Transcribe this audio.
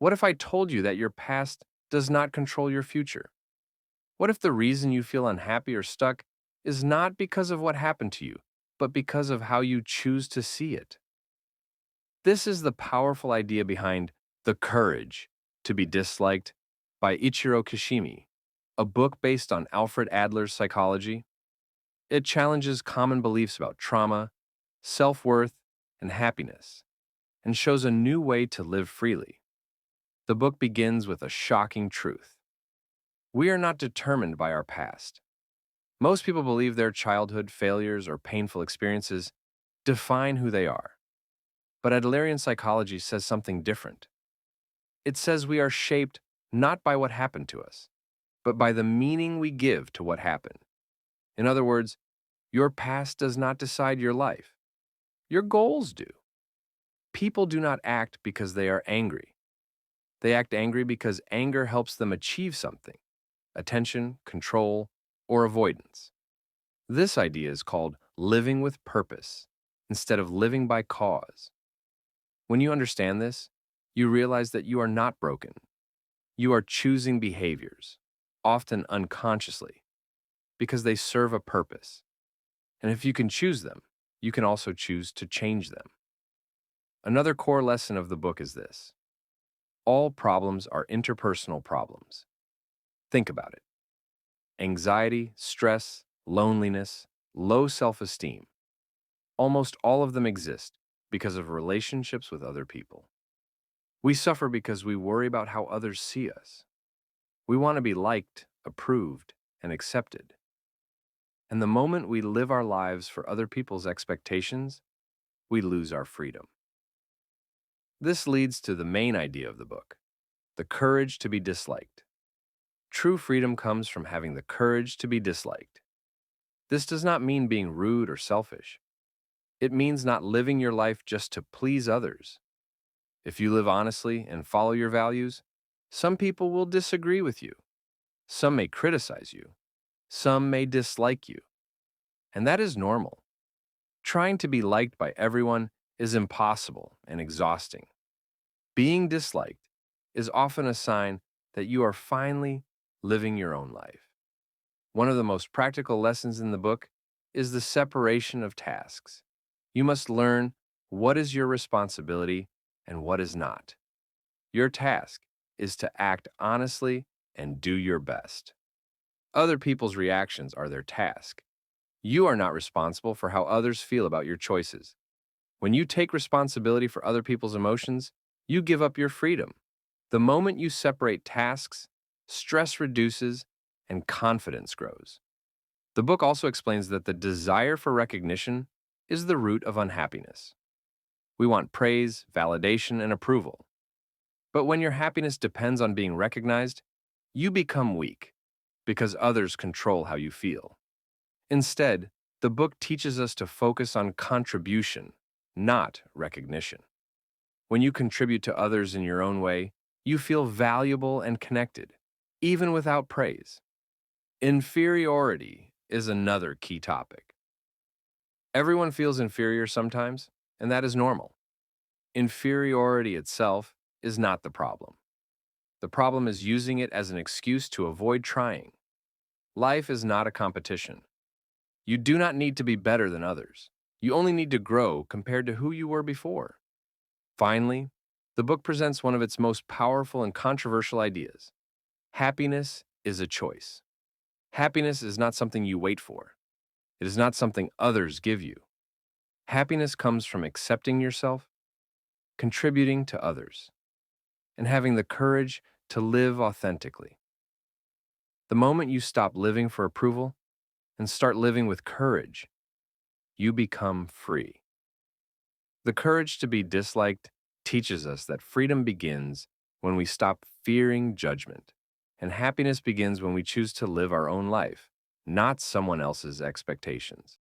What if I told you that your past does not control your future? What if the reason you feel unhappy or stuck is not because of what happened to you, but because of how you choose to see it? This is the powerful idea behind The Courage to be Disliked by Ichiro Kishimi, a book based on Alfred Adler's psychology. It challenges common beliefs about trauma, self-worth, and happiness, and shows a new way to live freely. The book begins with a shocking truth. We are not determined by our past. Most people believe their childhood failures or painful experiences define who they are. But Adlerian psychology says something different. It says we are shaped not by what happened to us, but by the meaning we give to what happened. In other words, your past does not decide your life. Your goals do. People do not act because they are angry. They act angry because anger helps them achieve something: attention, control, or avoidance. This idea is called living with purpose instead of living by cause. When you understand this, you realize that you are not broken. You are choosing behaviors, often unconsciously, because they serve a purpose. And if you can choose them, you can also choose to change them. Another core lesson of the book is this: all problems are interpersonal problems. Think about it. Anxiety, stress, loneliness, low self-esteem. Almost all of them exist because of relationships with other people. We suffer because we worry about how others see us. We want to be liked, approved, and accepted. And the moment we live our lives for other people's expectations, we lose our freedom. This leads to the main idea of the book: the courage to be disliked. True freedom comes from having the courage to be disliked. This does not mean being rude or selfish. It means not living your life just to please others. If you live honestly and follow your values, some people will disagree with you. Some may criticize you. Some may dislike you. And that is normal. Trying to be liked by everyone is impossible and exhausting. Being disliked is often a sign that you are finally living your own life. One of the most practical lessons in the book is the separation of tasks. You must learn what is your responsibility and what is not. Your task is to act honestly and do your best. Other people's reactions are their task. You are not responsible for how others feel about your choices. When you take responsibility for other people's emotions, you give up your freedom. The moment you separate tasks, stress reduces and confidence grows. The book also explains that the desire for recognition is the root of unhappiness. We want praise, validation, and approval. But when your happiness depends on being recognized, you become weak because others control how you feel. Instead, the book teaches us to focus on contribution, not recognition. When you contribute to others in your own way, you feel valuable and connected, even without praise. Inferiority is another key topic. Everyone feels inferior sometimes, and that is normal. Inferiority itself is not the problem. The problem is using it as an excuse to avoid trying. Life is not a competition. You do not need to be better than others. You only need to grow compared to who you were before. Finally, the book presents one of its most powerful and controversial ideas. Happiness is a choice. Happiness is not something you wait for. It is not something others give you. Happiness comes from accepting yourself, contributing to others, and having the courage to live authentically. The moment you stop living for approval and start living with courage, you become free. The courage to be disliked teaches us that freedom begins when we stop fearing judgment, and happiness begins when we choose to live our own life, not someone else's expectations.